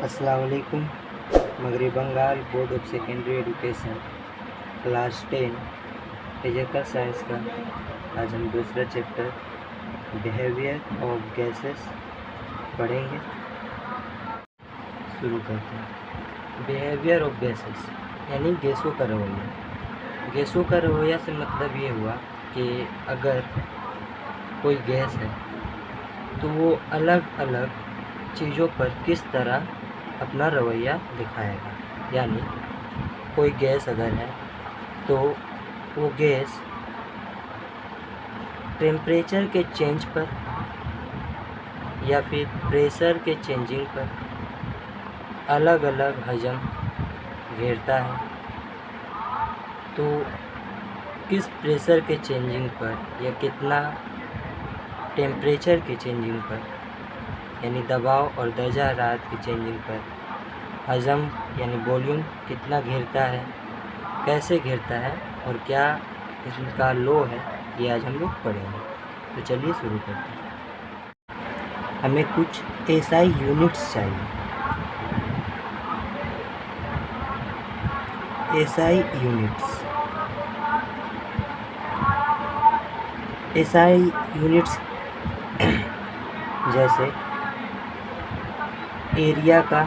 अस्सलाम वालेकुम। मगरबी Bengal board of secondary education class 10 physical science का आज हम दूसरा चैप्टर बिहेवियर ऑफ गैसेस पढ़ेंगे। शुरू करते हैं। बिहेवियर ऑफ गैसेस यानी गैसों का रवैया। गैसों का रवैया से मतलब ये हुआ कि अगर कोई गैस है तो वो अलग अलग चीज़ों पर किस तरह अपना रवैया दिखाएगा। यानी कोई गैस अगर है तो वो गैस टेम्परेचर के चेंज पर या फिर प्रेशर के चेंजिंग पर अलग अलग हजम घेरता है। तो किस प्रेशर के चेंजिंग पर या कितना टेम्परेचर के चेंजिंग पर यानी दबाव और दर्जा हरारत की चेंजिंग पर हजम यानी वॉल्यूम कितना घेरता है, कैसे घेरता है और क्या इसका लो है, ये आज हम लोग पढ़ेंगे। तो चलिए शुरू करते हैं। हमें कुछ एसआई यूनिट्स चाहिए। एसआई यूनिट्स जैसे एरिया का,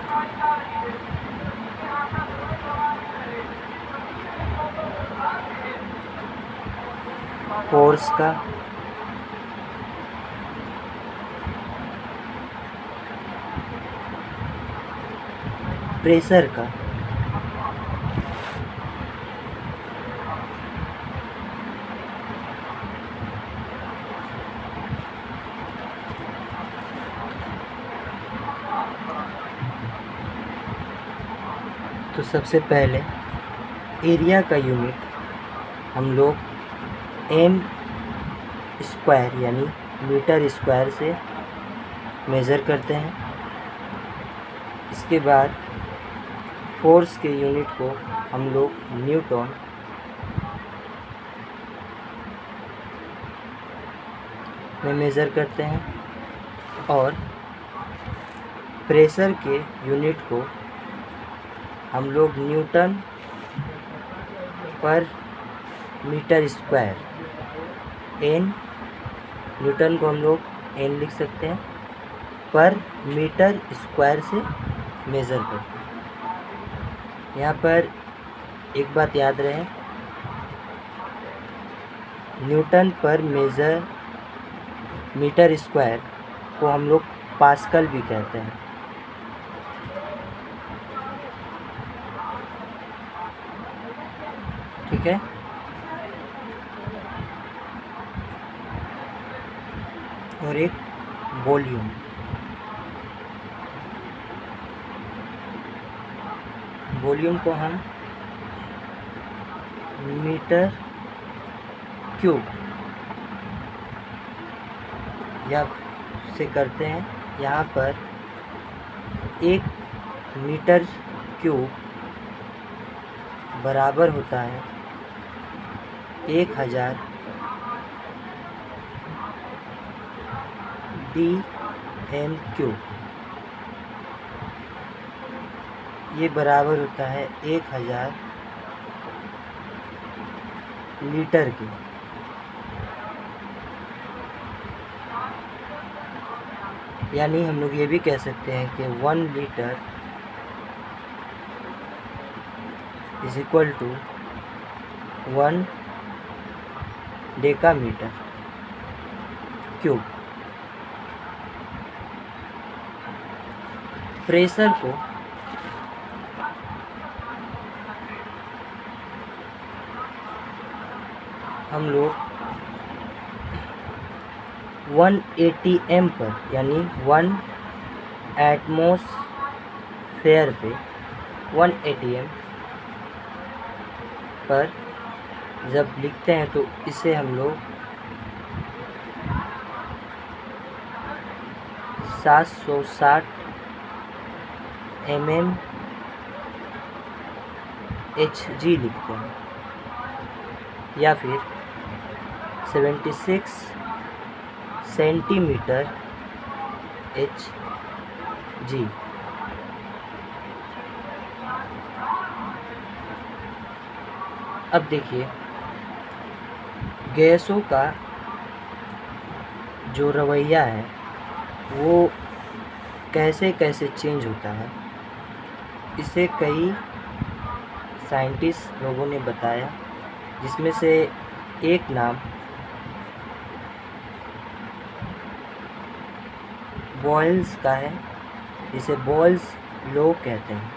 फोर्स का, प्रेशर का, तो सबसे पहले एरिया का यूनिट हम लोग एम स्क्वायर यानी मीटर स्क्वायर से मेज़र करते हैं। इसके बाद फोर्स के यूनिट को हम लोग न्यूटन में मेज़र करते हैं और प्रेशर के यूनिट को हम लोग न्यूटन पर मीटर स्क्वायर एन, न्यूटन को हम लोग एन लिख सकते हैं, पर मीटर स्क्वायर से मेज़र करते हैं। यहाँ पर एक बात याद रहे, न्यूटन पर मीटर स्क्वायर को हम लोग पास्कल भी कहते हैं। ठीक है। और एक वॉल्यूम, वॉल्यूम को हम मीटर क्यूब या से करते हैं। यहाँ पर एक मीटर क्यूब बराबर होता है 1000 DM³। ये बराबर होता है 1000 लीटर के। यानी हम लोग ये भी कह सकते हैं कि 1 litre is equal to 1 decametre cube. Pressure को हम लोग 180 m पर यानी 1 एटमॉस्फेयर पे 180 m पर जब लिखते हैं तो इसे हम लोग 760 mmHg लिखते हैं या फिर 76 सेंटीमीटर Hg। अब देखिए गैसों का जो रवैया है वो कैसे कैसे चेंज होता है, इसे कई साइंटिस्ट लोगों ने बताया, जिसमें से एक नाम बॉयल्स का है, जिसे बॉयल्स लॉ कहते हैं।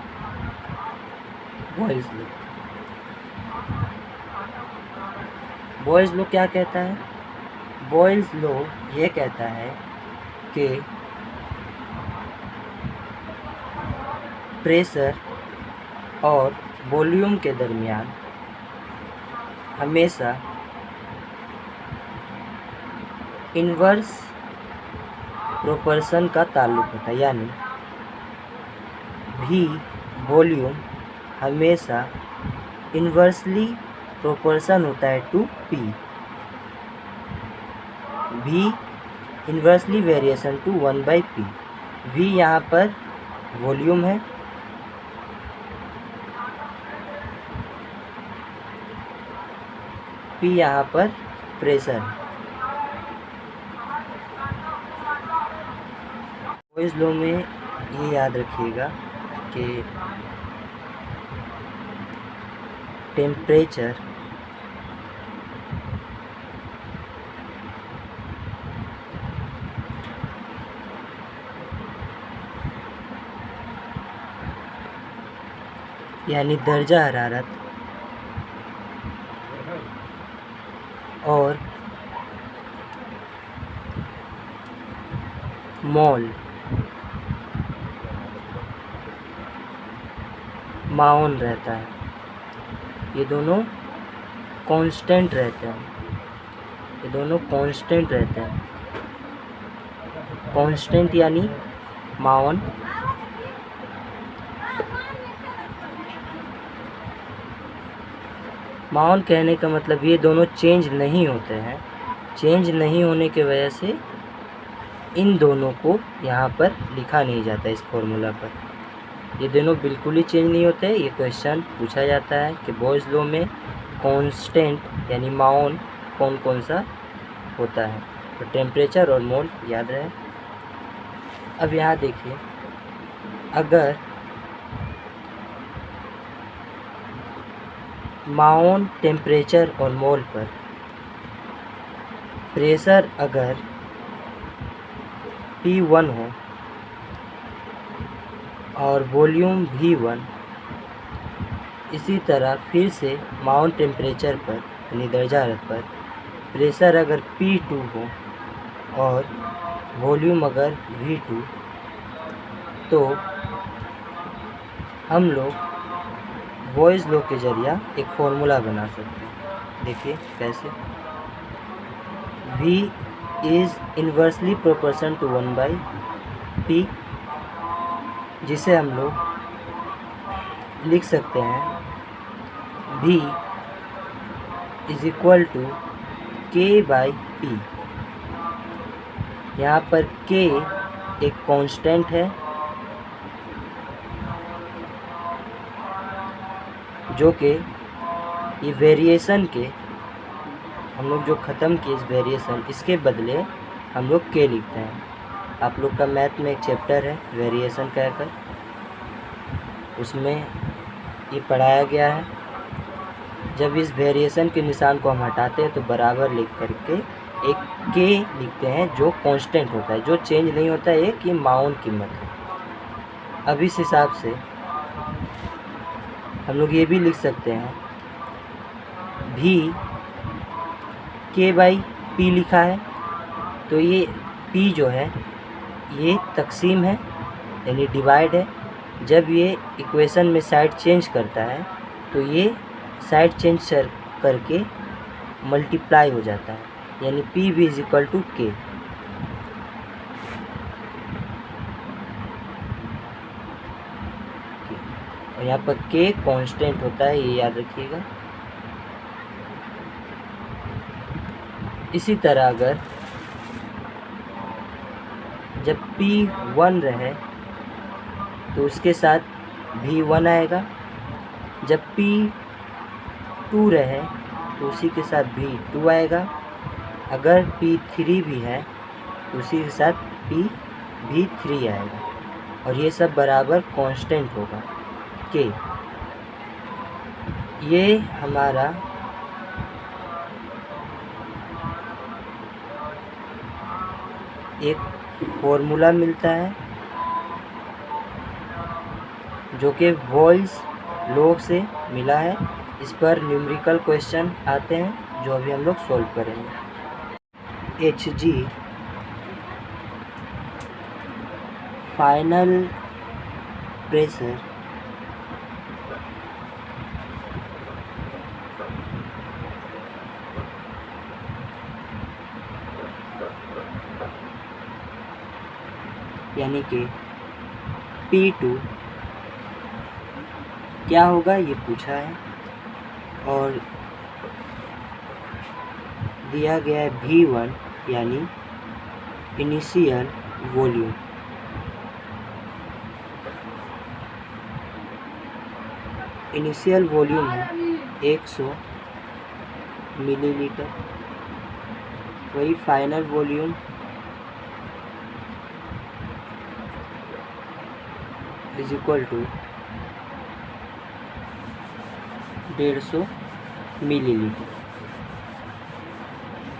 बॉयल्स लॉ, बॉयल्स लॉ क्या कहता है? बॉयल्स लॉ ये कहता है कि प्रेशर और वॉल्यूम के दरमियान हमेशा इन्वर्स प्रोपोर्शन का ताल्लुक होता है, यानी भी वॉल्यूम हमेशा इन्वर्सली प्रोपोर्शन होता है टू पी। भी inversely variation to 1/p। v यहाँ पर वॉल्यूम है, p यहाँ पर प्रेशर है। बॉयल्स लॉ में ये याद रखिएगा कि टेम्परेचर यानी दर्जा हरारत और मोल माउन रहता है, ये दोनों कांस्टेंट रहते हैं, ये दोनों कांस्टेंट रहते हैं। कांस्टेंट यानी माउन, माउन कहने का मतलब ये दोनों चेंज नहीं होते हैं। चेंज नहीं होने की वजह से इन दोनों को यहाँ पर लिखा नहीं जाता इस फॉर्मूला पर। ये दोनों बिल्कुल ही चेंज नहीं होते। ये क्वेश्चन पूछा जाता है कि बॉयल्स लॉ में कांस्टेंट यानी माउन कौन कौन सा होता है, तो टेम्परेचर और मोल याद रहे। अब यहाँ देखिए, अगर माउन टेम्परेचर और मोल पर प्रेशर अगर P1 हो और वॉल्यूम V1, इसी तरह फिर से माउन टेम्परेचर पर यानी दर्जा हरारत पर प्रेशर अगर P2 हो और वॉल्यूम अगर V2, तो हम लोग बॉयल्स लॉ के जरिए एक फॉर्मूला बना सकते हैं। देखिए कैसे, V is inversely proportion to 1/p, जिसे हम लोग लिख सकते हैं V is equal to k/p। यहाँ पर k एक कांस्टेंट है जो कि ये वेरिएशन के हम लोग जो ख़त्म किए इस वेरिएशन, इसके बदले हम लोग k लिखते हैं। आप लोग का मैथ में एक चैप्टर है वेरिएशन कहकर, उसमें ये पढ़ाया गया है। जब इस वेरिएशन के निशान को हम हटाते हैं तो बराबर लिख करके एक k लिखते हैं जो कांस्टेंट होता है, जो चेंज नहीं होता है, एक ये माउन कीमत है। अब इस हिसाब से हम लोग ये भी लिख सकते हैं भी k/p लिखा है, तो ये p जो है ये तकसीम है यानी डिवाइड है। जब ये इक्वेशन में साइड चेंज करता है तो ये साइड चेंज करके मल्टीप्लाई हो जाता है, यानी p भी इज इक्वल टू k। और यहाँ पर k कांस्टेंट होता है, ये याद रखिएगा। इसी तरह अगर जब P1 रहे तो उसके साथ V1 आएगा, जब P2 रहे तो उसी के साथ V2 आएगा, अगर P3 भी है तो उसी के साथ V3 आएगा, और ये सब बराबर कांस्टेंट होगा K। ये हमारा एक फॉर्मूला मिलता है जो कि वॉल्स लॉ से मिला है। इस पर न्यूमेरिकल क्वेश्चन आते हैं जो अभी हम लोग सॉल्व करेंगे। Hg फाइनल प्रेशर यानी कि P2 क्या होगा ये पूछा है, और दिया गया है V1 यानी इनिशियल वॉल्यूम। इनिशियल वॉल्यूम है 100 मिलीलीटर, वही final volume is equal to 150 millilitre.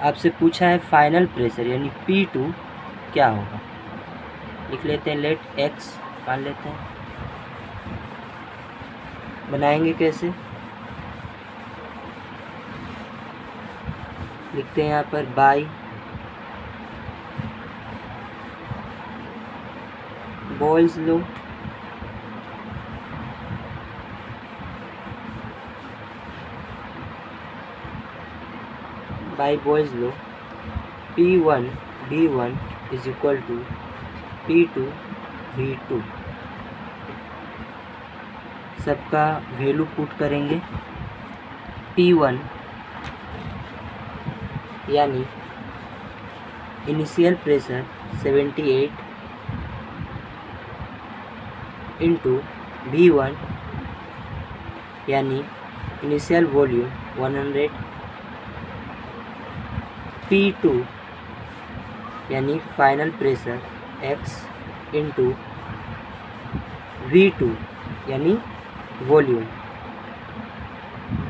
आपसे पूछा है फाइनल प्रेशर यानी P2 क्या होगा। लिख लेते हैं, लेट x मान लेते हैं। बनाएंगे कैसे, लिखते हैं यहाँ पर by Boyle's law P1 B1 is equal to P2 B2। सबका वैल्यू पुट करेंगे। P1 यानी इनिशियल प्रेशर 78 इंटू V1 यानी इनिशियल वॉल्यूम 100, P2 यानी final pressure x into V2 यानी वॉल्यूम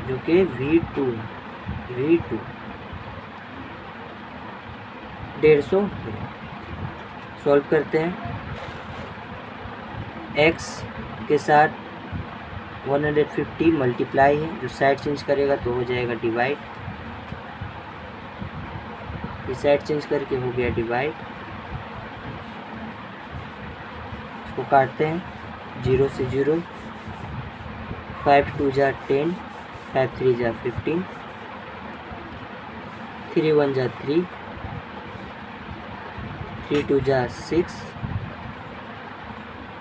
जो कि V2 150। सॉल्व करते हैं। x के साथ 150 मल्टीप्लाई है, जो साइड चेंज करेगा तो हो जाएगा डिवाइड। ये साइड चेंज करके हो गया डिवाइड। इसको काटते हैं, 0 से 0, 5 2 जा 10, 5 3 जा 15, 3 1 जा 3, 3 2 जा 6,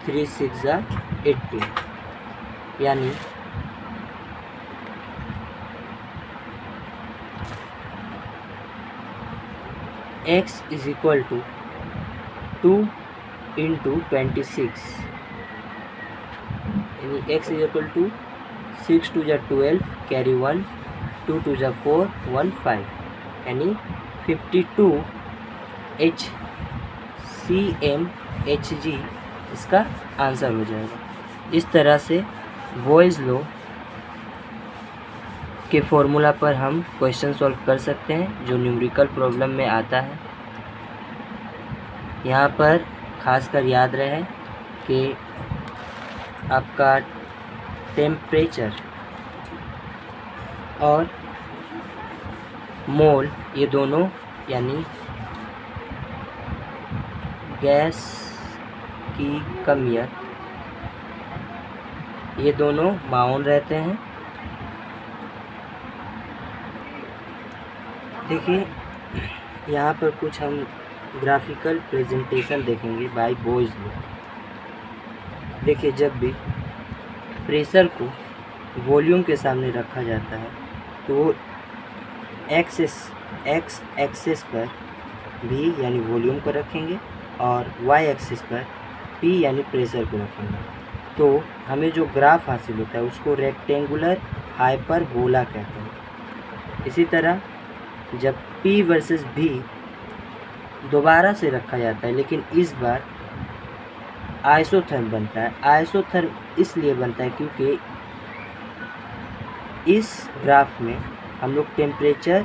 3 6 जा 18, यानी x is equal to 2 into 26, यानी x इज इक्वल टू 6 2 जा 12, कैरी 1, 2 2 जा 4, 1 5, यानी 52 HCmHg इसका आंसर हो जाएगा। इस तरह से बॉयज़ लॉ के फॉर्मूला पर हम क्वेश्चन सॉल्व कर सकते हैं जो न्यूमेरिकल प्रॉब्लम में आता है। यहाँ पर खासकर याद रहे कि आपका टेम्परेचर और मोल ये दोनों यानी गैस की कमियत ये दोनों माउन रहते हैं। देखिए यहाँ पर कुछ हम ग्राफिकल प्रेजेंटेशन देखेंगे बाय बॉयज़ लॉ। देखिए जब भी प्रेशर को वॉल्यूम के सामने रखा जाता है तो वो एक्स एक्सिस पर v यानी वॉल्यूम को रखेंगे और y एक्सिस पर p यानी प्रेशर को रखेंगे। तो हमें जो ग्राफ हासिल होता है उसको रेक्टेंगुलर हाइपरबोला कहते हैं। इसी तरह जब P वर्सेस V दोबारा से रखा जाता है, लेकिन इस बार आइसोथर्म बनता है। आइसोथर्म इसलिए बनता है क्योंकि इस ग्राफ में हम लोग टेम्परेचर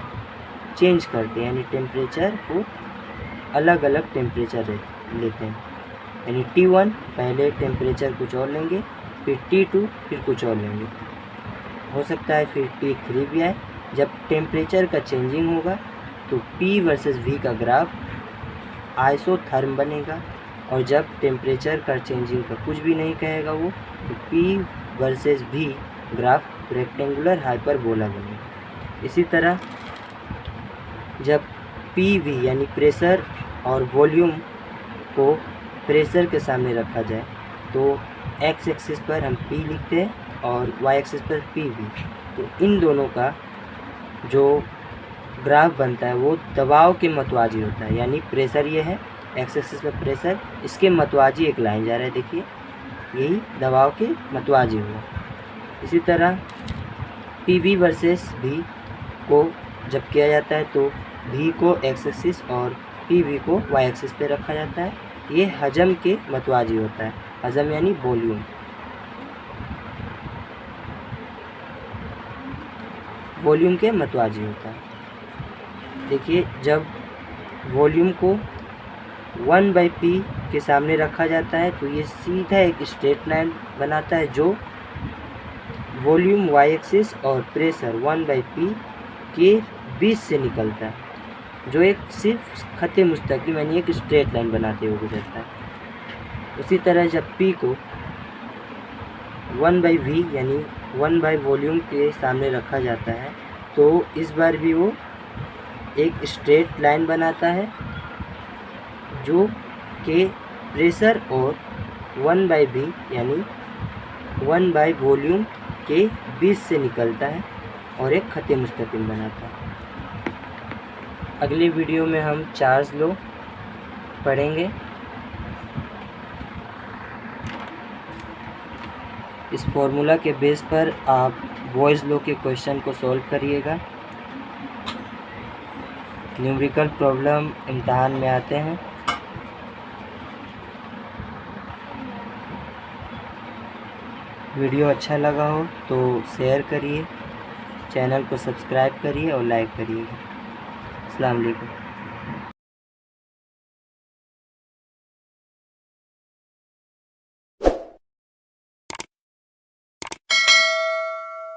चेंज करते हैं, यानी टेम्परेचर को अलग अलग टेम्परेचर लेते हैं। यानी T1 पहले टेम्परेचर कुछ और लेंगे, फिर T2 फिर कुछ और लेंगे, हो सकता है फिर T3 भी आए। जब टेम्परेचर का चेंजिंग होगा तो P वर्सेस V का ग्राफ आइसोथर्म बनेगा, और जब टेम्परेचर का चेंजिंग का कुछ भी नहीं कहेगा वो, तो P versus V graph rectangular hyperbola बनेगा। इसी तरह जब PV यानी प्रेशर और वॉल्यूम को प्रेशर के सामने रखा जाए तो x एक्सिस पर हम P लिखते हैं और y एक्सिस पर PV। तो इन दोनों का जो ग्राफ बनता है वो दबाव के मतवाजी होता है। यानी प्रेशर ये है, x एक्सिस पर प्रेशर, इसके मतवाजी एक लाइन जा रहा है, देखिए यही दबाव के मतवाजी हुआ। इसी तरह PV वर्सेस V को जब किया जाता है तो V को x एक्सिस और PV को y एक्सिस पे रखा जाता है। ये हजम के मतवाजी होता है। हजम यानी वॉल्यूम। वॉल्यूम के मतवाजी होता है। देखिए जब वॉल्यूम को 1/P के सामने रखा जाता है तो ये सीधा एक स्ट्रेट लाइन बनाता है जो वॉल्यूम y एक्सिस और प्रेशर 1/P के बीच से निकलता है, जो एक सिर्फ खत मुस्तकीम यानी एक स्ट्रेट लाइन बनाते हुए गुजरता है। उसी तरह जब P को 1/V यानी 1 वॉल्यूम के सामने रखा जाता है तो इस बार भी वो एक स्ट्रेट लाइन बनाता है जो कि प्रेशर और 1/V यानी 1 वॉल्यूम के बीच से निकलता है और एक खत मुस्तकीम बनाता है। अगली वीडियो में हम चार्ज लॉ पढ़ेंगे। इस फॉर्मूला के बेस पर आप बॉयज़ लॉ के क्वेश्चन को सॉल्व करिएगा। न्यूमेरिकल प्रॉब्लम इम्तहान में आते हैं। वीडियो अच्छा लगा हो तो शेयर करिए, चैनल को सब्सक्राइब करिए और लाइक करिएगा। अस्सलाम वालेकुम।